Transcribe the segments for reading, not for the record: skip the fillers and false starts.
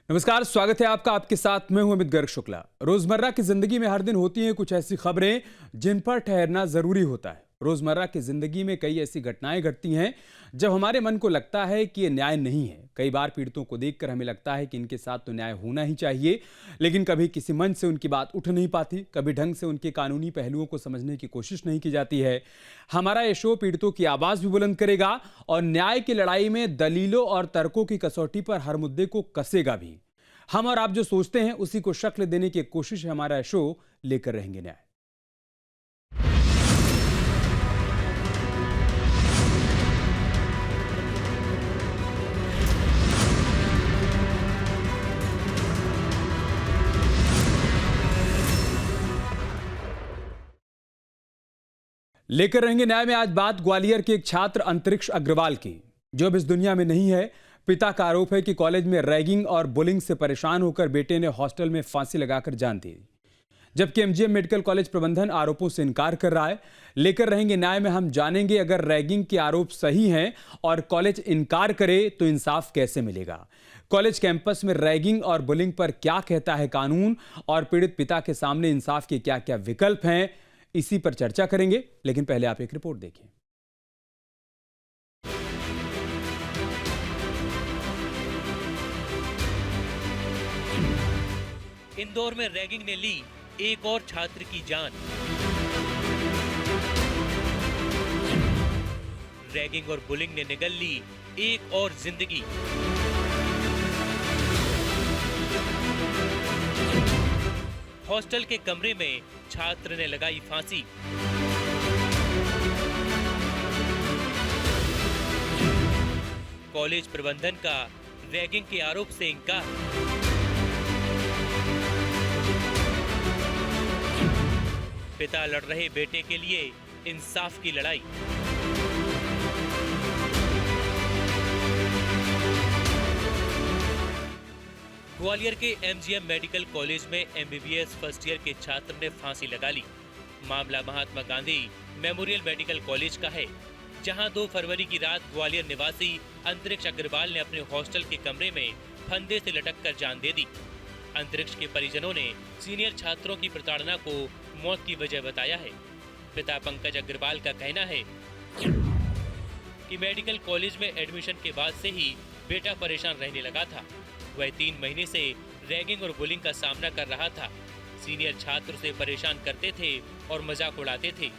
नमस्कार, स्वागत है आपका। आपके साथ मैं हूं अमित गर्ग शुक्ला। रोजमर्रा की जिंदगी में हर दिन होती हैं कुछ ऐसी खबरें जिन पर ठहरना जरूरी होता है। रोजमर्रा की जिंदगी में कई ऐसी घटनाएं घटती हैं जब हमारे मन को लगता है कि ये न्याय नहीं है। कई बार पीड़ितों को देखकर हमें लगता है कि इनके साथ तो न्याय होना ही चाहिए, लेकिन कभी किसी मंच से उनकी बात उठ नहीं पाती, कभी ढंग से उनके कानूनी पहलुओं को समझने की कोशिश नहीं की जाती है। हमारा ये शो पीड़ितों की आवाज भी बुलंद करेगा और न्याय की लड़ाई में दलीलों और तर्कों की कसौटी पर हर मुद्दे को कसेगा भी। हम और आप जो सोचते हैं उसी को शक्ल देने की कोशिश है हमारा शो लेकर रहेंगे न्याय। लेकर रहेंगे न्याय में आज बात ग्वालियर के एक छात्र अंतरिक्ष अग्रवाल की, जो अब इस दुनिया में नहीं है। पिता का आरोप है कि कॉलेज में रैगिंग और बुलिंग से परेशान होकर बेटे ने हॉस्टल में फांसी लगाकर जान दी, जबकि एमजीएम मेडिकल कॉलेज प्रबंधन आरोपों से इनकार कर रहा है। लेकर रहेंगे न्याय में हम जानेंगे, अगर रैगिंग के आरोप सही हैं और कॉलेज इनकार करे तो इंसाफ कैसे मिलेगा। कॉलेज कैंपस में रैगिंग और बुलिंग पर क्या कहता है कानून, और पीड़ित पिता के सामने इंसाफ के क्या क्या विकल्प हैं, इसी पर चर्चा करेंगे। लेकिन पहले आप एक रिपोर्ट देखिए। इंदौर में रैगिंग ने ली एक और छात्र की जान। रैगिंग और बुलिंग ने निगल ली एक और जिंदगी। हॉस्टल के कमरे में छात्र ने लगाई फांसी। कॉलेज प्रबंधन का रैगिंग के आरोप से इनकार। पिता लड़ रहे बेटे के लिए इंसाफ की लड़ाई। ग्वालियर के एमजीएम मेडिकल कॉलेज में एमबीबीएस फर्स्ट ईयर के छात्र ने फांसी लगा ली। मामला Mahatma Gandhi memorial medical college का है, जहां 2 फरवरी की रात ग्वालियर निवासी अंतरिक्ष अग्रवाल ने अपने हॉस्टल के कमरे में फंदे से लटककर जान दे दी। अंतरिक्ष के परिजनों ने सीनियर छात्रों की प्रताड़ना को मौत की वजह बताया है। पिता पंकज अग्रवाल का कहना है कि मेडिकल कॉलेज में एडमिशन के बाद से ही बेटा परेशान रहने लगा था। वह 3 महीने से रैगिंग और बुलिंग का सामना कर रहा था। सीनियर छात्र उसे परेशान करते थे और मजाक उड़ाते थे।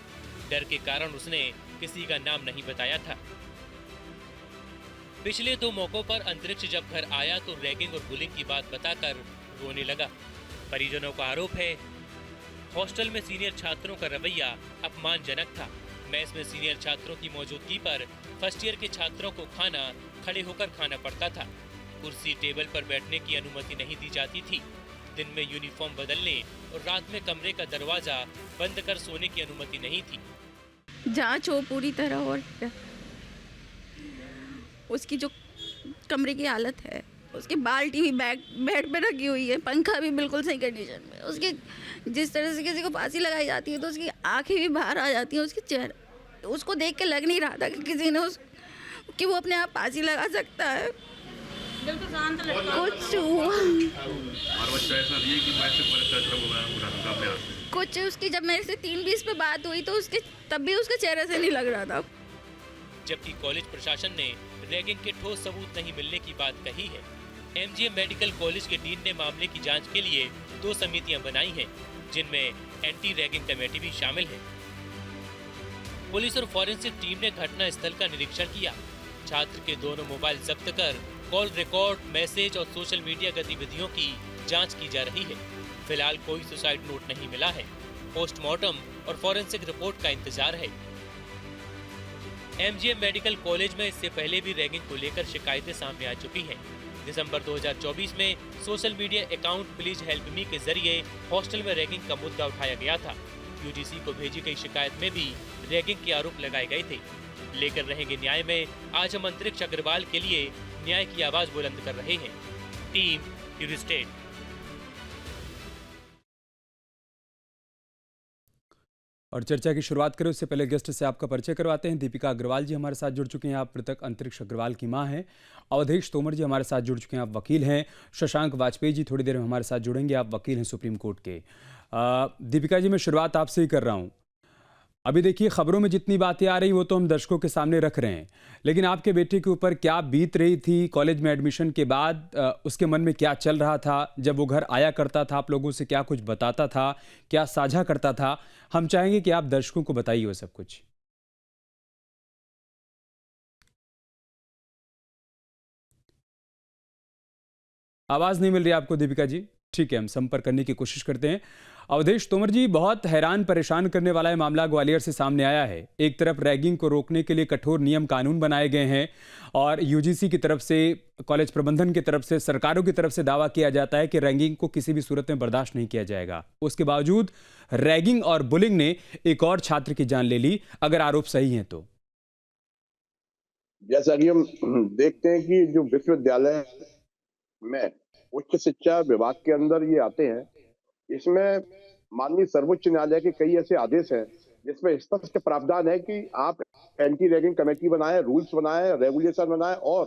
डर के कारण उसने किसी का नाम नहीं बताया था। पिछले 2 मौकों पर अंतरिक्ष जब घर आया तो रैगिंग और बुलिंग की बात बताकर रोने लगा। परिजनों का आरोप है हॉस्टल में सीनियर छात्रों का रवैया अपमानजनक था। मेस में सीनियर छात्रों की मौजूदगी पर फर्स्ट ईयर के छात्रों को खाना खड़े होकर खाना पड़ता था। कुर्सी टेबल पर बैठने की अनुमति नहीं दी जाती थी। दिन में यूनिफॉर्म बदलने और रात में कमरे का दरवाजा बंद कर सोने की अनुमति नहीं थी। जांच हो पूरी तरह, और उसकी जो कमरे की हालत है, उसकी बाल्टी भी बेड पे रखी हुई है, पंखा भी बिल्कुल सही कंडीशन में। उसकी जिस तरह से किसी को फांसी लगाई जाती है तो उसकी आंखें भी बाहर आ जाती हैं। उसके चेहरा, उसको देख के लग नहीं रहा था कि किसी ने कि वो अपने आप फांसी लगा सकता है। बिल्कुल शांत कुछ हुआ कुछ उसकी, जब मेरे से 3:20 पे बात हुई तो उसके तब भी उसके चेहरे से नहीं लग रहा था। जबकि कॉलेज प्रशासन ने रैगिंग के ठोस सबूत नहीं मिलने की बात कही है। एमजीएम मेडिकल कॉलेज के डीन ने मामले की जांच के लिए 2 समितियां बनाई हैं, जिनमें एंटी रैगिंग कमेटी भी शामिल है। पुलिस और फॉरेंसिक टीम ने घटना स्थल का निरीक्षण किया। छात्र के दोनों मोबाइल जब्त कर कॉल रिकॉर्ड, मैसेज और सोशल मीडिया गतिविधियों की जांच की जा रही है। फिलहाल कोई सुसाइड नोट नहीं मिला है। पोस्टमार्टम और फॉरेंसिक रिपोर्ट का इंतजार है। एमजीएम मेडिकल कॉलेज में इससे पहले भी रैगिंग को लेकर शिकायतें सामने आ चुकी हैं। दिसंबर 2024 में social media account please help me के जरिए हॉस्टल में रैगिंग का मुद्दा उठाया गया था। यूजीसी को भेजी गई शिकायत में भी रैगिंग के आरोप लगाए गए थे। लेकर रहेंगे न्याय में आज हम अंतरिक्ष अग्रवाल के लिए न्याय की आवाज बुलंद कर रहे हैं। टीम यूरिस्टेट। और चर्चा की शुरुआत करें उससे पहले गेस्ट से आपका परिचय करवाते हैं। दीपिका अग्रवाल जी हमारे साथ जुड़ चुके हैं, आप मृतक अंतरिक्ष अग्रवाल की मां हैं। अवधेश तोमर जी हमारे साथ जुड़ चुके हैं, आप वकील हैं। शशांक वाजपेयी जी थोड़ी देर में हमारे साथ जुड़ेंगे, आप वकील हैं सुप्रीम कोर्ट के। दीपिका जी, मैं शुरुआत आपसे ही कर रहा हूँ। अभी देखिए, खबरों में जितनी बातें आ रही वो तो हम दर्शकों के सामने रख रहे हैं, लेकिन आपके बेटे के ऊपर क्या बीत रही थी कॉलेज में एडमिशन के बाद? उसके मन में क्या चल रहा था जब वो घर आया करता था, आप लोगों से क्या कुछ बताता था, क्या साझा करता था? हम चाहेंगे कि आप दर्शकों को बताइए वो सब कुछ। आवाज़ नहीं मिल रही आपको दीपिका जी? ठीक है, हम संपर्क करने की कोशिश करते हैं। अवधेश तोमर जी, बहुत हैरान परेशान करने वाला ये मामला ग्वालियर से सामने आया है। एक तरफ रैगिंग को रोकने के लिए कठोर नियम कानून बनाए गए हैं और यूजीसी की तरफ से, कॉलेज प्रबंधन की तरफ से, सरकारों की तरफ से दावा किया जाता है कि रैगिंग को किसी भी सूरत में बर्दाश्त नहीं किया जाएगा। उसके बावजूद रैगिंग और बुलिंग ने एक और छात्र की जान ले ली, अगर आरोप सही है तो। जैसा कि हम देखते हैं कि जो विश्वविद्यालय में उच्च शिक्षा विभाग के अंदर ये आते हैं, इसमें माननीय सर्वोच्च न्यायालय के कई ऐसे आदेश हैं जिसमें स्पष्ट प्रावधान है कि आप एंटी रैगिंग कमेटी बनाएं, रूल्स बनाएं, रेगुलेशन बनाएं और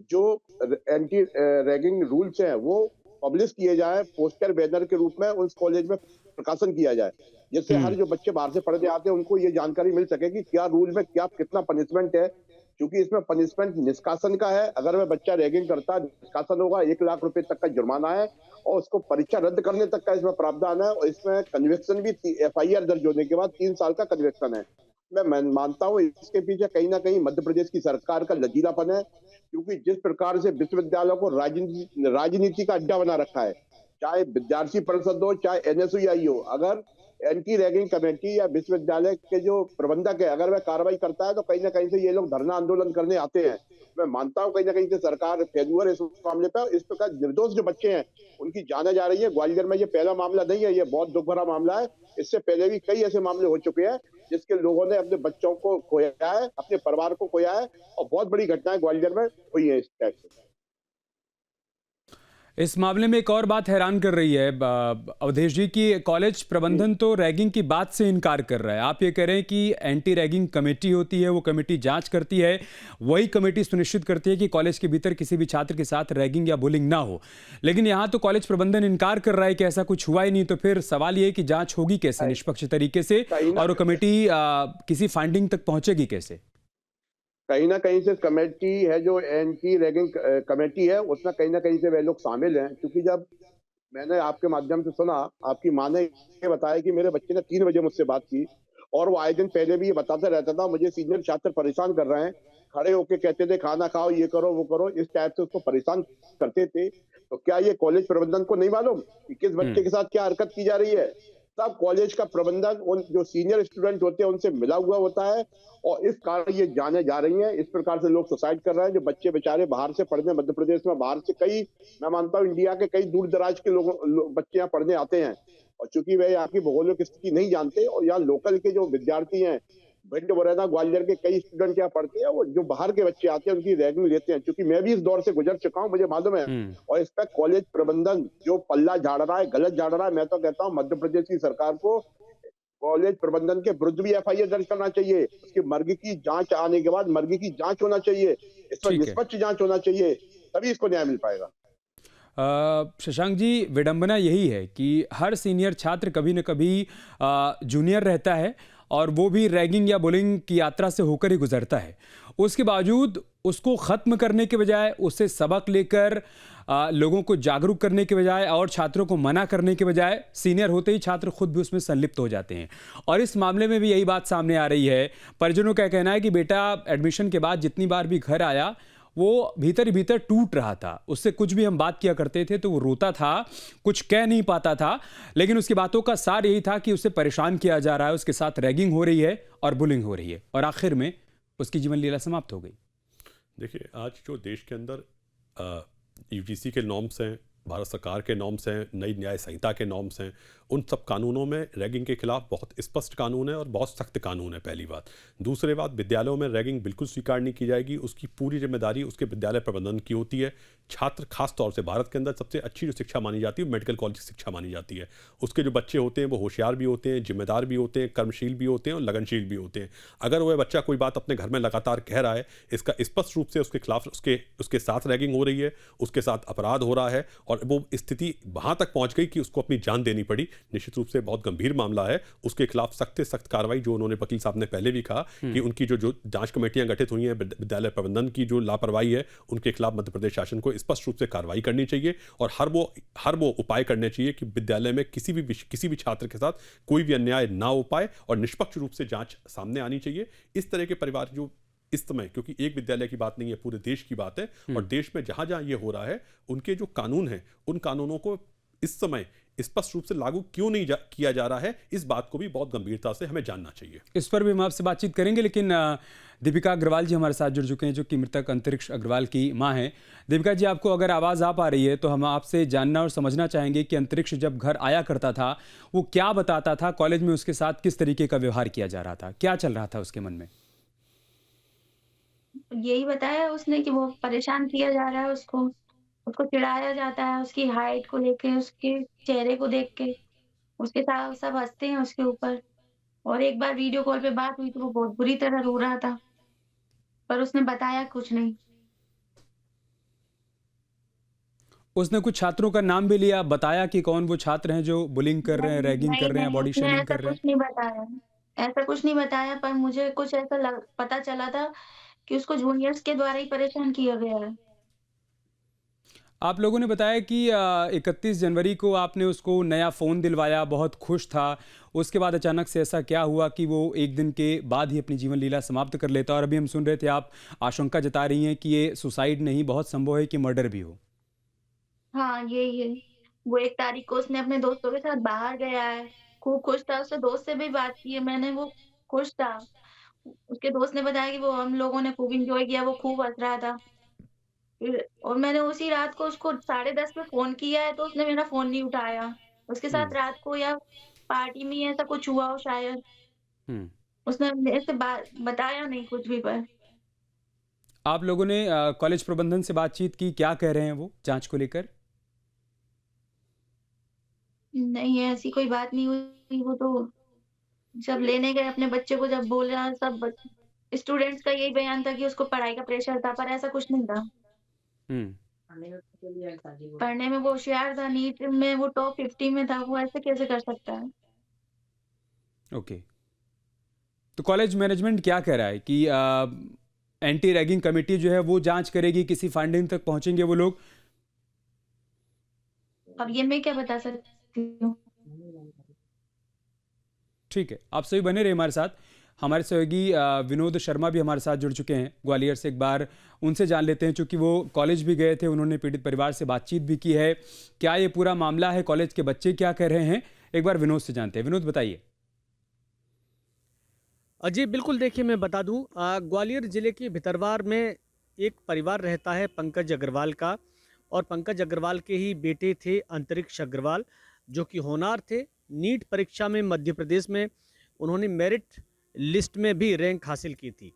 जो एंटी रैगिंग रूल्स हैं वो पब्लिश किए जाएं, पोस्टर बैनर के रूप में उस कॉलेज में प्रकाशन किया जाए, जिससे हर जो बच्चे बाहर से पढ़ने आते हैं उनको ये जानकारी मिल सके कि क्या रूल में क्या कितना पनिशमेंट है। क्योंकि इसमें पनिशमेंट निष्कासन का है, अगर वह बच्चा रैगिंग करता है निष्कासन होगा, 1 लाख रुपए तक का जुर्माना है और उसको परीक्षा रद्द करने तक का इसमें प्रावधान है और इसमें कन्विक्शन भी एफआईआर दर्ज होने के बाद 3 साल का कन्विक्शन है। मैं मानता हूँ इसके पीछे कहीं ना कहीं मध्य प्रदेश की सरकार का लचीलापन है, क्योंकि जिस प्रकार से विश्वविद्यालयों को राजनीति का अड्डा बना रखा है, चाहे विद्यार्थी परिषद हो चाहे एनएसयूआई हो, अगर एंटी रैगिंग कमेटी या विश्वविद्यालय के जो प्रबंधक है अगर वह कार्रवाई करता है तो कहीं ना कहीं से ये लोग धरना आंदोलन करने आते हैं। मैं मानता हूं कहीं ना कहीं से सरकार फेल्यूर है इस मामले पर। इस प्रकार निर्दोष जो बच्चे हैं उनकी जाने जा रही है। ग्वालियर में ये पहला मामला नहीं है, ये बहुत दुख भरा मामला है। इससे पहले भी कई ऐसे मामले हो चुके हैं जिसके लोगों ने अपने बच्चों को खोया है, अपने परिवार को खोया है और बहुत बड़ी घटनाएं ग्वालियर में हुई है इस टाइप से। इस मामले में एक और बात हैरान कर रही है अवधेश जी की, कॉलेज प्रबंधन तो रैगिंग की बात से इनकार कर रहा है। आप ये कह रहे हैं कि एंटी रैगिंग कमेटी होती है, वो कमेटी जांच करती है, वही कमेटी सुनिश्चित करती है कि कॉलेज के भीतर किसी भी छात्र के साथ रैगिंग या बुलिंग ना हो। लेकिन यहाँ तो कॉलेज प्रबंधन इनकार कर रहा है कि ऐसा कुछ हुआ ही नहीं, तो फिर सवाल ये है कि जाँच होगी कैसे निष्पक्ष तरीके से और वो कमेटी किसी फाइंडिंग तक पहुँचेगी कैसे? कहीं ना कहीं से कमेटी है जो एंटी रैगिंग कमेटी है उसमें कहीं ना कहीं से वे लोग शामिल हैं, क्योंकि जब मैंने आपके माध्यम से सुना, आपकी मां ने ये बताया कि मेरे बच्चे ने 3 बजे मुझसे बात की और वो आए दिन पहले भी ये बताता रहता था मुझे सीनियर छात्र परेशान कर रहे हैं, खड़े होके कहते थे खाना खाओ, ये करो वो करो, इस टाइप से उसको परेशान करते थे। तो क्या ये कॉलेज प्रबंधन को नहीं मालूम कि किस बच्चे के साथ क्या हरकत की जा रही है? तब कॉलेज का प्रबंधन उन जो सीनियर स्टूडेंट होते हैं उनसे मिला हुआ होता है और इस कारण ये जाने जा रही हैं। इस प्रकार से लोग सुसाइड कर रहे हैं। जो बच्चे बेचारे बाहर से पढ़ने, मध्य प्रदेश में बाहर से कई, मैं मानता हूँ इंडिया के कई दूर दराज के बच्चे यहाँ पढ़ने आते हैं और चूंकि वे यहाँ की भौगोलिक स्थिति नहीं जानते और यहाँ लोकल के जो विद्यार्थी हैं, भिंड, मुरैना, ग्वालियर के कई स्टूडेंट यहाँ पढ़ते हैं, वो जो बाहर के बच्चे आते हैं उनकी रैगिंग लेते हैं। क्योंकि मैं भी इस दौर से गुजर चुका हूँ, मुझे मालूम है। और इस पर कॉलेज प्रबंधन जो पल्ला झाड़ रहा है, गलत झाड़ रहा है। मैं तो कहता हूँ मध्य प्रदेश की सरकार को कॉलेज प्रबंधन के विरुद्ध भी एफआईआर दर्ज करना चाहिए। उसकी मर्ग की जांच आने के बाद मर्ग की जांच होना चाहिए, इस पर निष्पक्ष जांच होना चाहिए, तभी इसको न्याय मिल पाएगा। शशांक जी, विडंबना यही है कि हर सीनियर छात्र कभी न कभी जूनियर रहता है और वो भी रैगिंग या बुलिंग की यात्रा से होकर ही गुजरता है। उसके बावजूद उसको ख़त्म करने के बजाय, उससे सबक लेकर लोगों को जागरूक करने के बजाय और छात्रों को मना करने के बजाय, सीनियर होते ही छात्र खुद भी उसमें संलिप्त हो जाते हैं। और इस मामले में भी यही बात सामने आ रही है। परिजनों का कहना है कि बेटा एडमिशन के बाद जितनी बार भी घर आया वो भीतर ही भीतर टूट रहा था। उससे कुछ भी हम बात किया करते थे तो वो रोता था, कुछ कह नहीं पाता था, लेकिन उसकी बातों का सार यही था कि उसे परेशान किया जा रहा है, उसके साथ रैगिंग हो रही है और बुलिंग हो रही है, और आखिर में उसकी जीवन लीला समाप्त हो गई। देखिए, आज जो देश के अंदर यूजीसी के नॉर्म्स हैं, भारत सरकार के नॉर्म्स हैं, नई न्याय संहिता के नॉर्म्स हैं, उन सब कानूनों में रैगिंग के खिलाफ बहुत स्पष्ट कानून है और बहुत सख्त कानून है, पहली बात। दूसरी बात, विद्यालयों में रैगिंग बिल्कुल स्वीकार नहीं की जाएगी। उसकी पूरी जिम्मेदारी उसके विद्यालय प्रबंधन की होती है, छात्र खास तौर से भारत के अंदर सबसे अच्छी जो शिक्षा मानी जाती है मेडिकल कॉलेज की शिक्षा मानी जाती है। उसके जो बच्चे होते हैं वो होशियार भी होते हैं, जिम्मेदार भी होते हैं, कर्मशील भी होते हैं और लगनशील भी होते हैं। अगर वह बच्चा कोई बात अपने घर में लगातार कह रहा है, इसका स्पष्ट रूप से उसके खिलाफ उसके साथ रैगिंग हो रही है, उसके साथ अपराध हो रहा है और वो स्थिति वहाँ तक पहुँच गई कि उसको अपनी जान देनी पड़ी, निश्चित रूप से बहुत गंभीर मामला है। उसके खिलाफ सख्त से सख्त कार्रवाई, जो उन्होंने वकील साहब ने पहले भी कहा कि उनकी जो जांच कमेटियां गठित हुई हैं, विद्यालय प्रबंधन की जो लापरवाही है उनके खिलाफ मध्य प्रदेश शासन को स्पष्ट रूप से कार्रवाई करनी चाहिए और हर वो उपाय करने चाहिए कि विद्यालय में किसी भी छात्र के साथ कोई भी अन्याय ना हो पाए और निष्पक्ष रूप से जांच सामने आनी चाहिए। इस तरह के परिवार जो इस समय, क्योंकि एक विद्यालय की बात नहीं है, पूरे देश की बात है और देश में जहां जहां ये हो रहा है उनके जो कानून हैं उन कानूनों को इस समय स्पष्ट रूप से लागू क्यों नहीं किया जा रहा है, इस बात को भी बहुत गंभीरता से हमें जानना चाहिए। इस पर भी हम आपसे बातचीत करेंगे, लेकिन दीपिका अग्रवाल जी हमारे साथ जुड़ चुके हैं, जो कि मृतक अंतरिक्ष अग्रवाल की मां हैं। दीपिका जी, आपको अगर आवाज़ आ पा रही है तो हम आपसे जानना और समझना चाहेंगे कि अंतरिक्ष जब घर आया करता था वो क्या बताता था, कॉलेज में उसके साथ किस तरीके का व्यवहार किया जा रहा था, क्या चल रहा था उसके मन में? यही बताया उसने कि वो परेशान किया जा रहा है उसको चिढ़ाया जाता है उसकी हाइट को लेके, उसके चेहरे को देख के, उसके साथ सब हँसते हैं उसके ऊपर। और एक बार वीडियो कॉल पे बात हुई तो वो बहुत बुरी तरह रो रहा था, पर उसने बताया कुछ नहीं। उसने कुछ छात्रों का नाम भी लिया, बताया कि कौन वो छात्र हैं जो बुलिंग कर रहे हैं, रैगिंग कर रहे हैं, बॉडी उसने शेमिंग ऐसा कर रहे हैं? कुछ नहीं बताया। ऐसा कुछ नहीं बताया, पर मुझे कुछ ऐसा पता चला था कि उसको जूनियर्स के द्वारा ही परेशान किया गया है। आप लोगों ने बताया कि 31 जनवरी को आपने उसको नया फ़ोन दिलवाया, बहुत खुश था। उसके बाद अचानक से ऐसा क्या हुआ कि वो एक दिन के बाद ही अपनी जीवन लीला समाप्त कर लेता? और अभी हम सुन रहे थे, आप आशंका जता रही हैं कि ये सुसाइड नहीं, बहुत संभव है कि मर्डर भी हो। हाँ, यही है। वो 1 तारीख को उसने अपने दोस्तों के साथ बाहर गया है, खूब खुश था, उससे दोस्त से भी बात की है मैंने, वो खुश था। उसके दोस्त ने बताया कि वो हम लोगों ने खूब एन्जॉय किया, वो खूब हँस रहा था। फिर और मैंने उसी रात को उसको 10:30 पे फ़ोन किया है, तो उसने मेरा फ़ोन नहीं उठाया। उसके साथ हुँ, रात को या पार्टी में ही ऐसा कुछ हुआ हो शायद। हुँ। उसने मेरे से बताया नहीं कुछ भी पर। आप लोगों ने कॉलेज प्रबंधन से बातचीत की, क्या कह रहे हैं वो जाँच को लेकर? नहीं, ऐसी कोई बात नहीं हुई, वो तो जब लेने गए अपने बच्चे को, जब बोला सब स्टूडेंट्स का यही बयान था कि उसको पढ़ाई का प्रेशर था, पर ऐसा कुछ नहीं था। हुँ, पढ़ने में वो होशियार था, नीट में वो टॉप 50 में था, वो ऐसे कैसे कर सकता है? ओके। तो कॉलेज मैनेजमेंट क्या कह रहा है कि एंटी रैगिंग कमेटी जो है वो जाँच करेगी, किसी फाइंडिंग तक पहुँचेंगे वो लोग? अब ये मैं क्या बता सकती हूँ? ठीक है, आप सभी बने रहिए हमारे साथ। हमारे सहयोगी विनोद शर्मा भी हमारे साथ जुड़ चुके हैं ग्वालियर से। एक बार उनसे जान लेते हैं, चूँकि वो कॉलेज भी गए थे, उन्होंने पीड़ित परिवार से बातचीत भी की है। क्या ये पूरा मामला है, कॉलेज के बच्चे क्या कह रहे हैं, एक बार विनोद से जानते हैं। विनोद, बताइए। जी बिल्कुल, देखिए मैं बता दूं, ग्वालियर ज़िले के भितरवार में एक परिवार रहता है पंकज अग्रवाल का, और पंकज अग्रवाल के ही बेटे थे अंतरिक्ष अग्रवाल, जो कि होनहार थे। नीट परीक्षा में मध्य प्रदेश में उन्होंने मेरिट लिस्ट में भी रैंक हासिल की थी।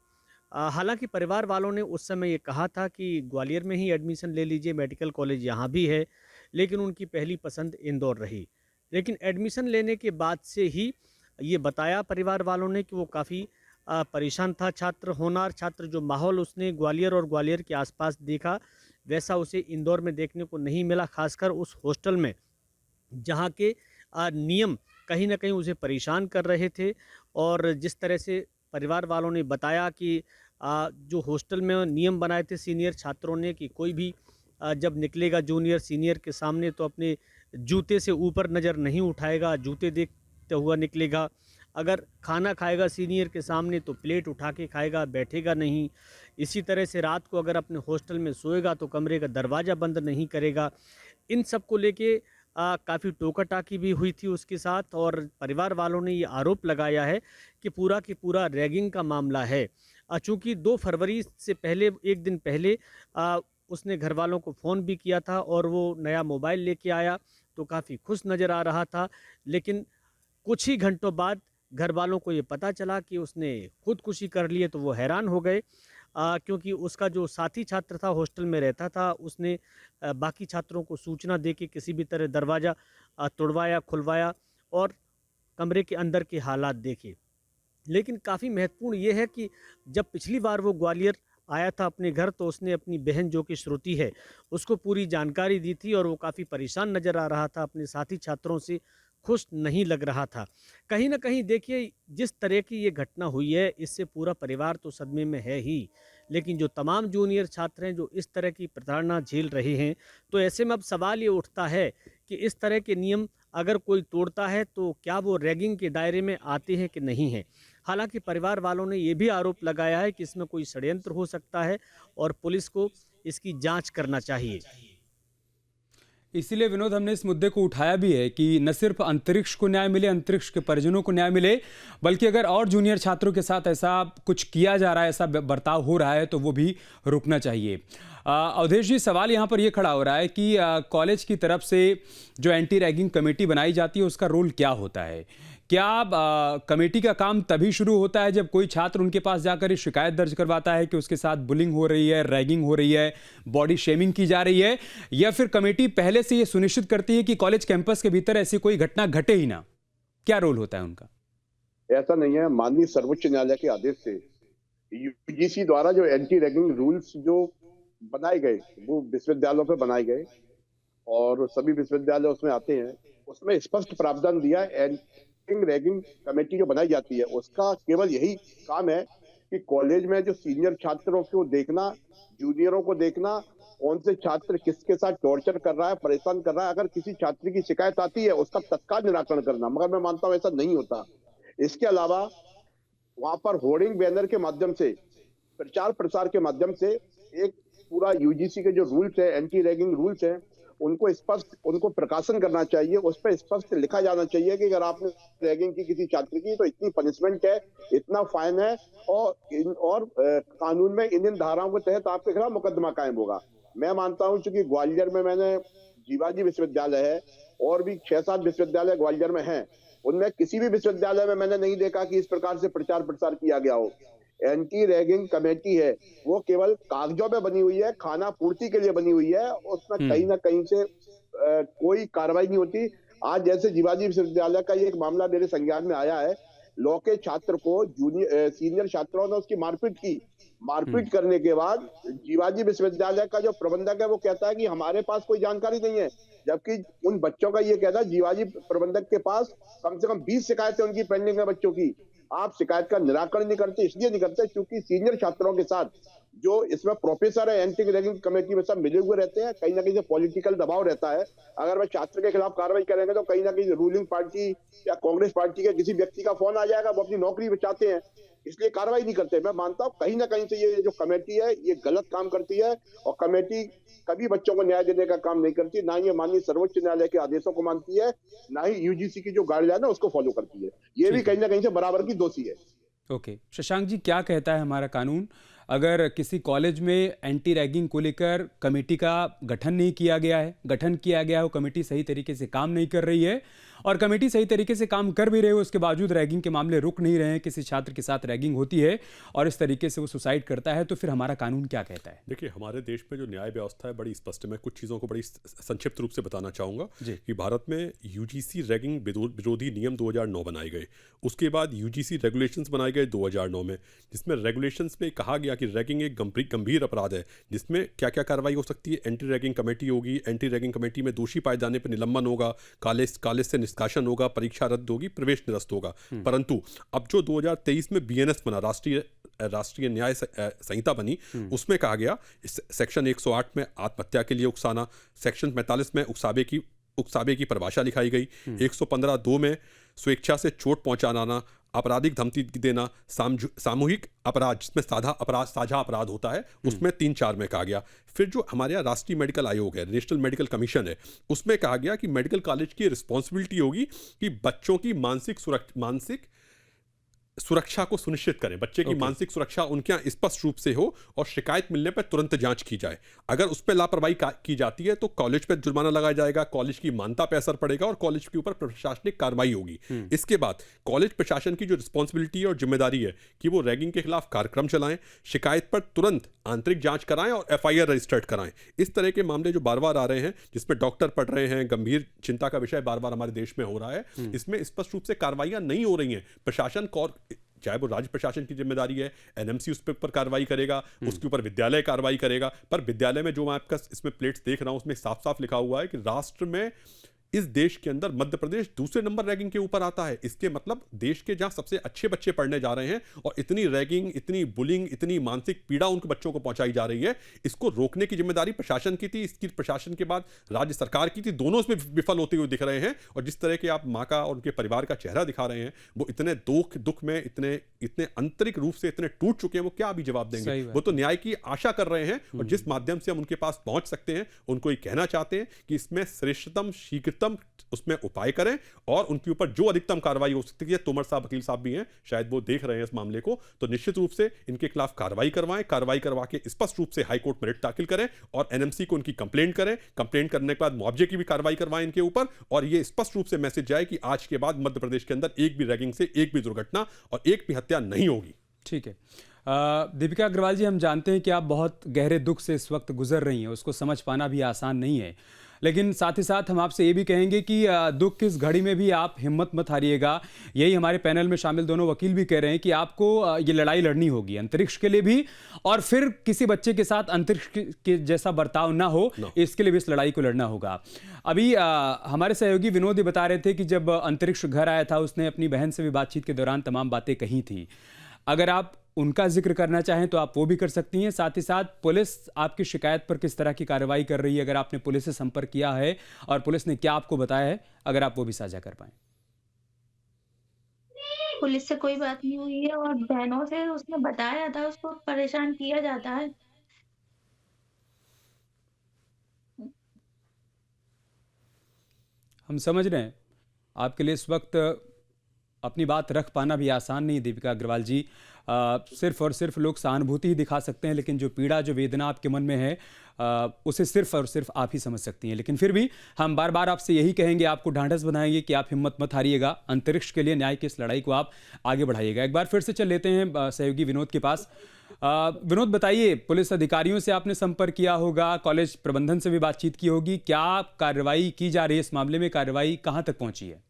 हालांकि परिवार वालों ने उस समय ये कहा था कि ग्वालियर में ही एडमिशन ले लीजिए, मेडिकल कॉलेज यहाँ भी है, लेकिन उनकी पहली पसंद इंदौर रही। लेकिन एडमिशन लेने के बाद से ही ये बताया परिवार वालों ने कि वो काफ़ी परेशान था छात्र, होनहार छात्र। जो माहौल उसने ग्वालियर और ग्वालियर के आसपास देखा, वैसा उसे इंदौर में देखने को नहीं मिला, खासकर उस हॉस्टल में, जहाँ के नियम कहीं ना कहीं उसे परेशान कर रहे थे। और जिस तरह से परिवार वालों ने बताया कि जो हॉस्टल में नियम बनाए थे सीनियर छात्रों ने कि कोई भी जब निकलेगा जूनियर सीनियर के सामने तो अपने जूते से ऊपर नज़र नहीं उठाएगा, जूते देखते हुआ निकलेगा। अगर खाना खाएगा सीनियर के सामने तो प्लेट उठा के खाएगा, बैठेगा नहीं। इसी तरह से रात को अगर अपने हॉस्टल में सोएगा तो कमरे का दरवाज़ा बंद नहीं करेगा। इन सब को लेके काफ़ी टोका टाकी भी हुई थी उसके साथ, और परिवार वालों ने ये आरोप लगाया है कि पूरा की पूरा रैगिंग का मामला है। चूँकि 2 फरवरी से पहले, एक दिन पहले उसने घर वालों को फ़ोन भी किया था और वो नया मोबाइल लेके आया तो काफ़ी खुश नज़र आ रहा था। लेकिन कुछ ही घंटों बाद घर वालों को ये पता चला कि उसने खुदकुशी कर ली है, तो वो हैरान हो गए। क्योंकि उसका जो साथी छात्र था हॉस्टल में रहता था, उसने बाकी छात्रों को सूचना दे के किसी भी तरह दरवाज़ा तोड़वाया, खुलवाया और कमरे के अंदर के हालात देखे। लेकिन काफ़ी महत्वपूर्ण ये है कि जब पिछली बार वो ग्वालियर आया था अपने घर, तो उसने अपनी बहन जो कि श्रुति है उसको पूरी जानकारी दी थी और वो काफ़ी परेशान नज़र आ रहा था, अपने साथी छात्रों से खुश नहीं लग रहा था। कहीं ना कहीं देखिए, जिस तरह की ये घटना हुई है इससे पूरा परिवार तो सदमे में है ही, लेकिन जो तमाम जूनियर छात्र हैं जो इस तरह की प्रताड़ना झेल रहे हैं, तो ऐसे में अब सवाल ये उठता है कि इस तरह के नियम अगर कोई तोड़ता है तो क्या वो रैगिंग के दायरे में आते हैं कि नहीं हैं। हालांकि परिवार वालों ने ये भी आरोप लगाया है कि इसमें कोई षड्यंत्र हो सकता है और पुलिस को इसकी जांच करना चाहिए। इसीलिए विनोद, हमने इस मुद्दे को उठाया भी है कि न सिर्फ अंतरिक्ष को न्याय मिले, अंतरिक्ष के परिजनों को न्याय मिले, बल्कि अगर और जूनियर छात्रों के साथ ऐसा कुछ किया जा रहा है, ऐसा बर्ताव हो रहा है, तो वो भी रुकना चाहिए। अवधेश जी, सवाल यहाँ पर ये खड़ा हो रहा है कि कॉलेज की तरफ से जो एंटी रैगिंग कमेटी बनाई जाती है उसका रोल क्या होता है? क्या कमेटी का काम तभी शुरू होता है जब कोई छात्र उनके पास जाकर ये शिकायत दर्ज करवाता है कि उसके साथ बुलिंग हो रही है, रैगिंग हो रही है, बॉडी शेमिंग की जा रही है, या फिर कमेटी पहले से ये सुनिश्चित करती है कि कॉलेज कैंपस के भीतर ऐसी कोई घटना घटे ही ना? क्या रोल होता है उनका? ऐसा नहीं है। माननीय सर्वोच्च न्यायालय के आदेश से यूजीसी द्वारा जो एंटी रैगिंग रूल्स जो बनाए गए वो विश्वविद्यालयों पर बनाए गए और सभी विश्वविद्यालय उसमें आते हैं। उसमें स्पष्ट प्रावधान दिया है। एंटी रैगिंग कमेटी जो बनाई जाती है उसका केवल यही काम है कि कॉलेज में जो सीनियर छात्रों को देखना, जूनियरों को देखना, कौन से छात्र किसके साथ टॉर्चर कर रहा है, परेशान कर रहा है, अगर किसी छात्र की शिकायत आती है उसका तत्काल निराकरण करना। मगर मैं मानता हूं ऐसा नहीं होता। इसके अलावा वहां पर होर्डिंग बैनर के माध्यम से, प्रचार प्रसार के माध्यम से एक पूरा यूजीसी के जो रूल्स है, एंटी रैगिंग रूल्स है, उनको स्पष्ट, उनको प्रकाशन करना चाहिए। उस पर स्पष्ट लिखा जाना चाहिए कि अगर आपने रैगिंग की किसी छात्र की तो इतनी पनिशमेंट है, इतना फाइन है और कानून में इन धाराओं के तहत आपके खिलाफ मुकदमा कायम होगा। मैं मानता हूं चूंकि ग्वालियर में मैंने जीवाजी विश्वविद्यालय है और भी 6-7 विश्वविद्यालय ग्वालियर में हैं, उनमें किसी भी विश्वविद्यालय में मैंने नहीं देखा कि इस प्रकार से प्रचार प्रसार किया गया हो। एंटी रैगिंग कमेटी है वो केवल कागजों पे बनी हुई है, खाना पूर्ति के लिए बनी हुई है, उसमें कहीं ना कहीं से कोई कार्रवाई नहीं होती। आज जैसे जीवाजी विश्वविद्यालय का ये एक मामला मेरे संज्ञान में आया है, लॉ के छात्र को सीनियर छात्रों ने उसकी मारपीट की। मारपीट करने के बाद जीवाजी विश्वविद्यालय का जो प्रबंधक है वो कहता है कि हमारे पास कोई जानकारी नहीं है, जबकि उन बच्चों का ये कहना है जीवाजी प्रबंधक के पास कम से कम 20 शिकायतें उनकी पेंडिंग है बच्चों की। आप शिकायत का निराकरण नहीं करते, इसलिए नहीं करते क्योंकि सीनियर छात्रों के साथ जो इसमें प्रोफेसर है एंटी रैगिंग कमेटी में सब मिले हुए रहते हैं। कहीं ना कहीं से पॉलिटिकल दबाव रहता है। अगर वह छात्र के खिलाफ कार्रवाई करेंगे तो कहीं ना कहीं रूलिंग पार्टी या कांग्रेस पार्टी के किसी व्यक्ति का फोन आ जाएगा, वो अपनी नौकरी बचाते हैं, इसलिए कार्रवाई नहीं करते। मैं मानता हूं कहीं ना कहीं से ये जो कमेटी है ये गलत काम करती है और कमेटी कभी बच्चों को न्याय देने का काम नहीं करती, ना ही माननीय सर्वोच्च न्यायालय के आदेशों को मानती है, ना ही यूजीसी की जो गाइडलाइन है उसको फॉलो करती है। ये भी कहीं ना कहीं से बराबर की दोषी है। ओके, शशांक जी, क्या कहता है हमारा कानून? अगर किसी कॉलेज में एंटी रैगिंग को लेकर कमेटी का गठन नहीं किया गया है, गठन किया गया है, वो कमेटी सही तरीके से काम नहीं कर रही है, और कमेटी सही तरीके से काम कर भी रही है, उसके बावजूद रैगिंग के मामले रुक नहीं रहे हैं, किसी छात्र के साथ रैगिंग होती है और इस तरीके से वो सुसाइड करता है, तो फिर हमारा कानून क्या कहता है? देखिए, हमारे देश में जो न्याय व्यवस्था है बड़ी स्पष्ट है। मैं कुछ चीज़ों को बड़ी संक्षिप्त रूप से बताना चाहूँगा कि भारत में यूजीसी रैगिंग विरोधी नियम 2009 बनाए गए। उसके बाद यूजीसी रेगुलेशंस बनाए गए 2009 में, जिसमें रेगुलेशंस में कहा गया कि रैगिंग एक गंभीर अपराध है, जिसमें क्या क्या कार्रवाई हो सकती है। एंटी रैगिंग कमेटी होगी, एंटी रैगिंग कमेटी में दोषी पाए जाने पर निलंबन होगा, कॉलेज से निष्कासन होगा, परीक्षा रद्द होगी, प्रवेश निरस्त होगा। परंतु अब जो 2023 में बीएनएस बना, राष्ट्रीय न्याय संहिता बनी, उसमें कहा गया सेक्शन 108 में आत्महत्या के लिए उकसाना, सेक्शन 45 में उकसावे की परिभाषा लिखाई गई, 115(2) में स्वेच्छा से चोट पहुंचाना, आपराधिक धमकी देना, सामूहिक अपराध जिसमें साझा अपराध होता है, उसमें 3-4 में कहा गया। फिर जो हमारे यहाँ राष्ट्रीय मेडिकल आयोग है, नेशनल मेडिकल कमीशन है, उसमें कहा गया कि मेडिकल कॉलेज की रिस्पॉन्सिबिलिटी होगी कि बच्चों की मानसिक सुरक्षा को सुनिश्चित करें, बच्चे की ओके। मानसिक सुरक्षा उनके यहाँ स्पष्ट रूप से हो और शिकायत मिलने पर तुरंत जांच की जाए। अगर उस पर लापरवाही की जाती है तो कॉलेज पर जुर्माना लगाया जाएगा, कॉलेज की मान्यता पर असर पड़ेगा और कॉलेज के ऊपर प्रशासनिक कार्रवाई होगी। इसके बाद कॉलेज प्रशासन की जो रिस्पॉन्सिबिलिटी और जिम्मेदारी है कि वो रैगिंग के खिलाफ कार्यक्रम चलाएं, शिकायत पर तुरंत आंतरिक जांच कराएं और FIR रजिस्टर्ड कराएं। इस तरह के मामले जो बार बार आ रहे हैं, जिसमें डॉक्टर पढ़ रहे हैं, गंभीर चिंता का विषय बार बार हमारे देश में हो रहा है, इसमें स्पष्ट रूप से कार्रवाइयां नहीं हो रही हैं। प्रशासन चाहे वो राज्य प्रशासन की जिम्मेदारी है, NMC उस पर कार्रवाई करेगा, उसके ऊपर विद्यालय कार्रवाई करेगा, पर विद्यालय में जो मैं आपका इसमें प्लेट्स देख रहा हूं उसमें साफ साफ लिखा हुआ है कि राष्ट्र में इस देश के अंदर मध्य प्रदेश दूसरे नंबर रैगिंग के ऊपर आता है। इसके मतलब देश के जहां सबसे अच्छे बच्चे पढ़ने जा रहे हैं और इतनी रैगिंग, इतनी बुलिंग, इतनी मानसिक पीड़ा उनके बच्चों को पहुंचाई जा रही है, इसको रोकने की जिम्मेदारी प्रशासन की थी। इसकी प्रशासन के बाद राज्य सरकार की थी, दोनों इसमें विफल होते हुए दिख रहे हैं। और जिस तरह के आप माँ का और उनके परिवार का चेहरा दिखा रहे हैं, वो इतने दुख में इतने आंतरिक रूप से इतने टूट चुके हैं, वो क्या अभी जवाब देंगे? वो तो न्याय की आशा कर रहे हैं और जिस माध्यम से हम उनके पास पहुंच सकते हैं उनको ये कहना चाहते हैं कि इसमें श्रेष्ठतम शीघ्रतम उसमें उपाय करें और उनके ऊपर जो अधिकतम कार्रवाई हो सकती है। तोमर साहब वकील साहब भी हैं, शायद वो देख रहे हैं इस मामले को, तो निश्चित रूप से इनके खिलाफ कार्रवाई करवाएं, कार्रवाई करवा के स्पष्ट रूप से हाईकोर्ट में रिट दाखिल करें और NMC को उनकी कंप्लेंट करें। कंप्लेंट करने के बाद मुआवजे की भी कार्रवाई करवाएं इनके ऊपर और ये स्पष्ट रूप से मैसेज जाए कि आज के बाद मध्य प्रदेश के अंदर एक भी रैगिंग से एक भी दुर्घटना और एक भी हत्या नहीं होगी। ठीक है। दीपिका अग्रवाल जी, हम जानते हैं कि आप बहुत गहरे दुख से इस वक्त गुजर रही हैं, उसको समझ पाना भी आसान नहीं है, लेकिन साथ ही साथ हम आपसे ये भी कहेंगे कि दुख की इस घड़ी में भी आप हिम्मत मत हारिएगा। यही हमारे पैनल में शामिल दोनों वकील भी कह रहे हैं कि आपको ये लड़ाई लड़नी होगी अंतरिक्ष के लिए भी, और फिर किसी बच्चे के साथ अंतरिक्ष के जैसा बर्ताव ना हो, इसके लिए भी इस लड़ाई को लड़ना होगा। अभी हमारे सहयोगी विनोद ये बता रहे थे कि जब अंतरिक्ष घर आया था उसने अपनी बहन से भी बातचीत के दौरान तमाम बातें कही थी। अगर आप उनका जिक्र करना चाहें तो आप वो भी कर सकती हैं। साथ ही साथ पुलिस आपकी शिकायत पर किस तरह की कार्रवाई कर रही है, अगर आपने पुलिस से संपर्क किया है और पुलिस ने क्या आपको बताया है, अगर आप वो भी साझा कर पाएं। पुलिस से कोई बात नहीं हुई है और बहनों से उसने बताया था, उसको परेशान किया जाता है। हम समझ रहे हैं आपके लिए इस वक्त अपनी बात रख पाना भी आसान नहीं, दीपिका अग्रवाल जी। सिर्फ और सिर्फ लोग सहानुभूति ही दिखा सकते हैं, लेकिन जो पीड़ा, जो वेदना आपके मन में है, उसे सिर्फ और सिर्फ आप ही समझ सकती हैं। लेकिन फिर भी हम बार बार आपसे यही कहेंगे, आपको ढांढस बनाएंगे कि आप हिम्मत मत हारिएगा, अंतरिक्ष के लिए न्याय की इस लड़ाई को आप आगे बढ़ाइएगा। एक बार फिर से चल लेते हैं सहयोगी विनोद के पास। विनोद, बताइए, पुलिस अधिकारियों से आपने संपर्क किया होगा, कॉलेज प्रबंधन से भी बातचीत की होगी, क्या कार्रवाई की जा रही है इस मामले में, कार्रवाई कहाँ तक पहुंची है?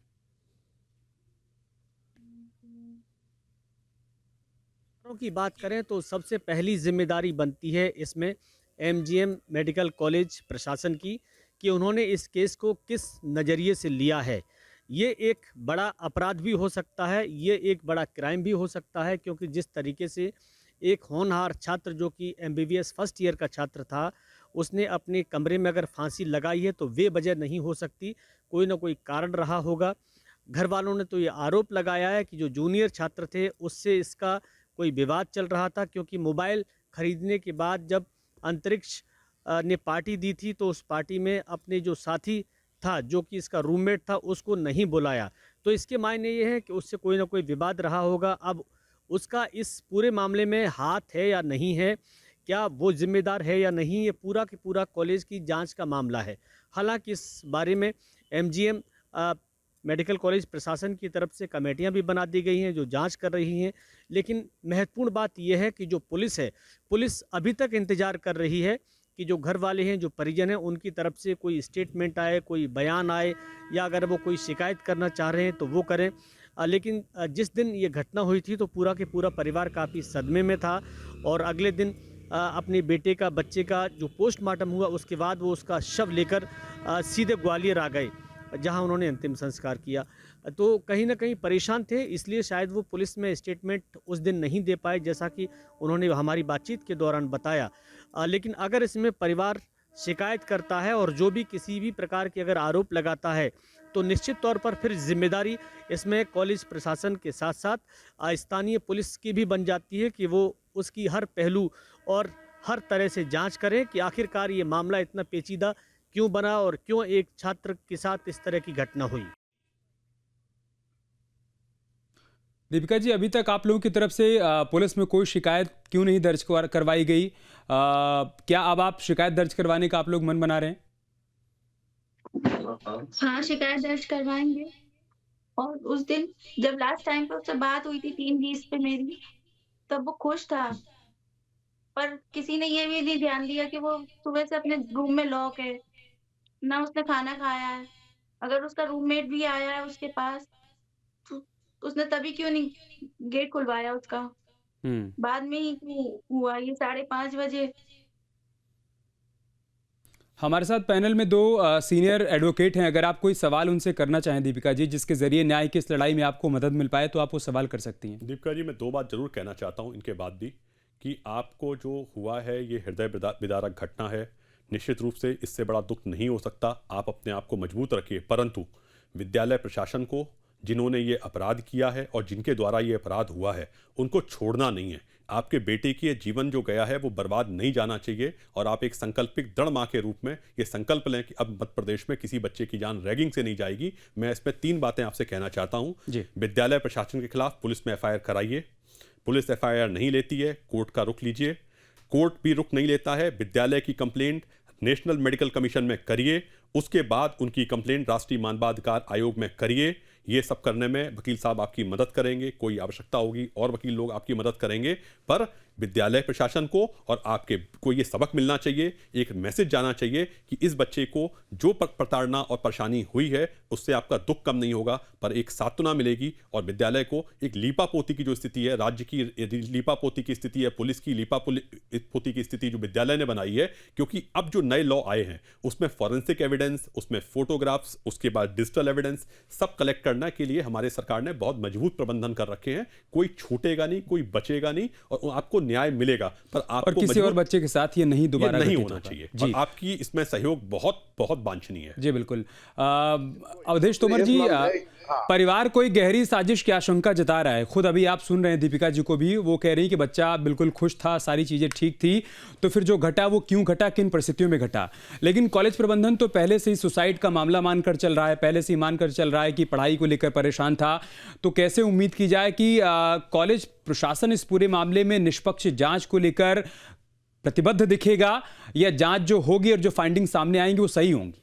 की बात करें तो सबसे पहली जिम्मेदारी बनती है इसमें MGM मेडिकल कॉलेज प्रशासन की कि उन्होंने इस केस को किस नज़रिए से लिया है। ये एक बड़ा अपराध भी हो सकता है, ये एक बड़ा क्राइम भी हो सकता है, क्योंकि जिस तरीके से एक होनहार छात्र जो कि MBBS फर्स्ट ईयर का छात्र था, उसने अपने कमरे में अगर फांसी लगाई है तो वे वजह नहीं हो सकती, कोई ना कोई कारण रहा होगा। घर वालों ने तो ये आरोप लगाया है कि जो जूनियर छात्र थे उससे इसका कोई विवाद चल रहा था, क्योंकि मोबाइल खरीदने के बाद जब अंतरिक्ष ने पार्टी दी थी तो उस पार्टी में अपने जो साथी था, जो कि इसका रूममेट था, उसको नहीं बुलाया। तो इसके मायने ये है कि उससे कोई ना कोई विवाद रहा होगा। अब उसका इस पूरे मामले में हाथ है या नहीं है, क्या वो जिम्मेदार है या नहीं, ये पूरा की पूरा कॉलेज की जांच का मामला है। हालांकि इस बारे में MGM मेडिकल कॉलेज प्रशासन की तरफ से कमेटियां भी बना दी गई हैं जो जांच कर रही हैं, लेकिन महत्वपूर्ण बात यह है कि जो पुलिस है, पुलिस अभी तक इंतज़ार कर रही है कि जो घर वाले हैं, जो परिजन हैं, उनकी तरफ से कोई स्टेटमेंट आए, कोई बयान आए, या अगर वो कोई शिकायत करना चाह रहे हैं तो वो करें। लेकिन जिस दिन ये घटना हुई थी तो पूरा के पूरा परिवार काफ़ी सदमे में था और अगले दिन अपने बेटे का, बच्चे का जो पोस्टमार्टम हुआ उसके बाद वो उसका शव लेकर सीधे ग्वालियर आ गए, जहां उन्होंने अंतिम संस्कार किया। तो कहीं ना कहीं परेशान थे, इसलिए शायद वो पुलिस में स्टेटमेंट उस दिन नहीं दे पाए, जैसा कि उन्होंने हमारी बातचीत के दौरान बताया। लेकिन अगर इसमें परिवार शिकायत करता है और जो भी किसी भी प्रकार के अगर आरोप लगाता है तो निश्चित तौर पर फिर जिम्मेदारी इसमें कॉलेज प्रशासन के साथ साथ स्थानीय पुलिस की भी बन जाती है कि वो उसकी हर पहलू और हर तरह से जांच करें कि आखिरकार ये मामला इतना पेचीदा क्यों बना और क्यों एक छात्र के साथ इस तरह की घटना हुई। दीपिका जी, अभी तक आप लोगों की तरफ से पुलिस में कोई शिकायत क्यों नहीं दर्ज करवाई गई? क्या अब आप शिकायत दर्ज करवाने का आप लोग मन बना रहे हैं? हाँ, शिकायत दर्ज करवाएँगे। और उस दिन जब लास्ट टाइम पे उससे बात हुई थी 3:20 पे मेरी, तब वो खुश था। पर किसी ने ये भी नहीं ध्यान दिया कि वो सुबह से अपने रूम में लॉक है, ना उसने खाना खाया है। अगर उसका रूममेट भी आया है उसके पास, तो उसने तभी क्यों नहीं गेट खुलवाया उसका? हम्म। बाद में ही क्यों हुआ ये 5:30 बजे? हमारे साथ पैनल में दो सीनियर एडवोकेट हैं। अगर आप कोई सवाल उनसे करना चाहें दीपिका जी, जिसके जरिए न्याय की इस लड़ाई में आपको मदद मिल पाए, तो आप वो सवाल कर सकती हैं। दीपिका जी, मैं 2 बात जरूर कहना चाहता हूं इनके बाद भी कि आपको जो हुआ है ये हृदय विदारक घटना है। निश्चित रूप से इससे बड़ा दुख नहीं हो सकता। आप अपने आप को मजबूत रखिए, परंतु विद्यालय प्रशासन को, जिन्होंने ये अपराध किया है और जिनके द्वारा ये अपराध हुआ है, उनको छोड़ना नहीं है। आपके बेटे की ये जीवन जो गया है वो बर्बाद नहीं जाना चाहिए। और आप एक संकल्पित दृढ़ मां के रूप में ये संकल्प लें कि अब मध्य प्रदेश में किसी बच्चे की जान रैगिंग से नहीं जाएगी। मैं इसमें 3 बातें आपसे कहना चाहता हूं। विद्यालय प्रशासन के खिलाफ पुलिस में FIR कराइए। पुलिस FIR नहीं लेती है, कोर्ट का रुख लीजिए। कोर्ट भी रुख नहीं लेता है, विद्यालय की कंप्लेंट नेशनल मेडिकल कमीशन में करिए। उसके बाद उनकी कंप्लेंट राष्ट्रीय मानवाधिकार आयोग में करिए। ये सब करने में वकील साहब आपकी मदद करेंगे, कोई आवश्यकता होगी और वकील लोग आपकी मदद करेंगे। पर विद्यालय प्रशासन को और आपके को ये सबक मिलना चाहिए, एक मैसेज जाना चाहिए कि इस बच्चे को जो प्रताड़ना और परेशानी हुई है उससे आपका दुख कम नहीं होगा, पर एक सांत्वना मिलेगी। और विद्यालय को एक लीपापोती की जो स्थिति है, राज्य की लीपापोती की स्थिति है, पुलिस की लीपापोती की स्थिति जो विद्यालय ने बनाई है, क्योंकि अब जो नए लॉ आए हैं उसमें फॉरेंसिक एविडेंस, उसमें फोटोग्राफ्स, उसके बाद डिजिटल एविडेंस सब कलेक्ट करने के लिए हमारे सरकार ने बहुत मजबूत प्रबंधन कर रखे हैं। कोई छूटेगा नहीं, कोई बचेगा नहीं और आपको न्याय मिलेगा। पर आपको और किसी और बच्चे के साथ ये नहीं दोबारा नहीं होना चाहिए। और आपकी इसमें सहयोग बहुत बहुत वांछनीय है। जी बिल्कुल। अवधेश तोमर जी, परिवार कोई गहरी साजिश की आशंका जता रहा है। खुद अभी आप सुन रहे हैं दीपिका जी को भी, वो कह रही कि बच्चा बिल्कुल खुश था, सारी चीजें ठीक थी, तो फिर जो घटा वो क्यों घटा, किन परिस्थितियों में घटा। लेकिन कॉलेज प्रबंधन तो पहले से ही सुसाइड का मामला मानकर चल रहा है, पहले से ही मानकर चल रहा है कि पढ़ाई को लेकर परेशान था। तो कैसे उम्मीद की जाए कि कॉलेज प्रशासन इस पूरे मामले में निष्पक्ष जांच को लेकर प्रतिबद्ध दिखेगा, या जांच जो होगी और जो फाइंडिंग सामने आएंगी वो सही होंगी?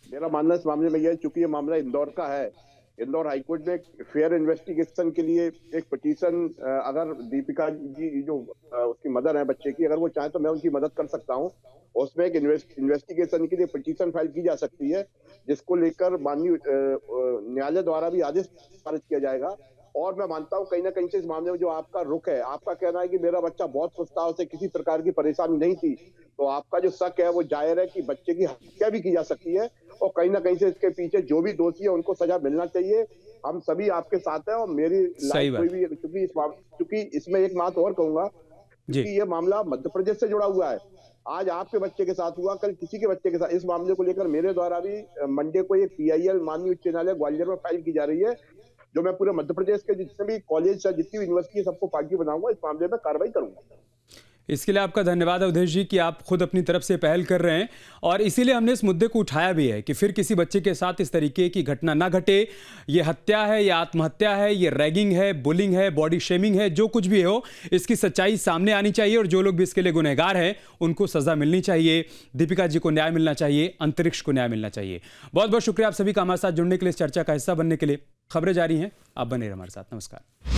मेरा मानना इस मामले में यह है, चूंकि ये मामला इंदौर का है, इंदौर हाईकोर्ट में फेयर इन्वेस्टिगेशन के लिए एक पिटीशन, अगर दीपिका जी जो उसकी मदर है बच्चे की, अगर वो चाहे तो मैं उनकी मदद कर सकता हूँ। उसमें एक इन्वेस्टिगेशन के लिए पिटीशन फाइल की जा सकती है, जिसको लेकर माननीय न्यायालय द्वारा भी आदेश पारित किया जाएगा। और मैं मानता हूँ कहीं ना कहीं से इस मामले में जो आपका रुख है, आपका कहना है कि मेरा बच्चा बहुत खुश था, उसे किसी प्रकार की परेशानी नहीं थी, तो आपका जो शक है वो जाहिर है कि बच्चे की हत्या भी की जा सकती है। और कहीं ना कहीं से इसके पीछे जो भी दोषी है उनको सजा मिलना चाहिए। हम सभी आपके साथ हैं। और मेरी लाइफ कोई भी, क्योंकि इसमें एक बात और कहूंगा, क्योंकि ये मामला मध्य प्रदेश से जुड़ा हुआ है। आज आपके बच्चे के साथ हुआ, कल किसी के बच्चे के साथ। इस मामले को लेकर मेरे द्वारा भी मंडे को एक PIL माननीय उच्च न्यायालय ग्वालियर में फाइल की जा रही है, जो मैं पूरे मध्य प्रदेश के जितने भी कॉलेज है, जितनी भी यूनिवर्सिटी है, सबको पार्टी बनाऊंगा, इस मामले में कार्रवाई करूंगा। इसके लिए आपका धन्यवाद अवधेश जी कि आप खुद अपनी तरफ से पहल कर रहे हैं, और इसीलिए हमने इस मुद्दे को उठाया भी है कि फिर किसी बच्चे के साथ इस तरीके की घटना ना घटे। ये हत्या है, ये आत्महत्या है, ये रैगिंग है, बुलिंग है, बॉडी शेमिंग है, जो कुछ भी हो, इसकी सच्चाई सामने आनी चाहिए। और जो लोग भी इसके लिए गुनहगार हैं उनको सजा मिलनी चाहिए, दीपिका जी को न्याय मिलना चाहिए, अंतरिक्ष को न्याय मिलना चाहिए। बहुत बहुत शुक्रिया आप सभी का हमारे साथ जुड़ने के लिए, इस चर्चा का हिस्सा बनने के लिए। खबरें जारी हैं, आप बने रहिए हमारे साथ। नमस्कार।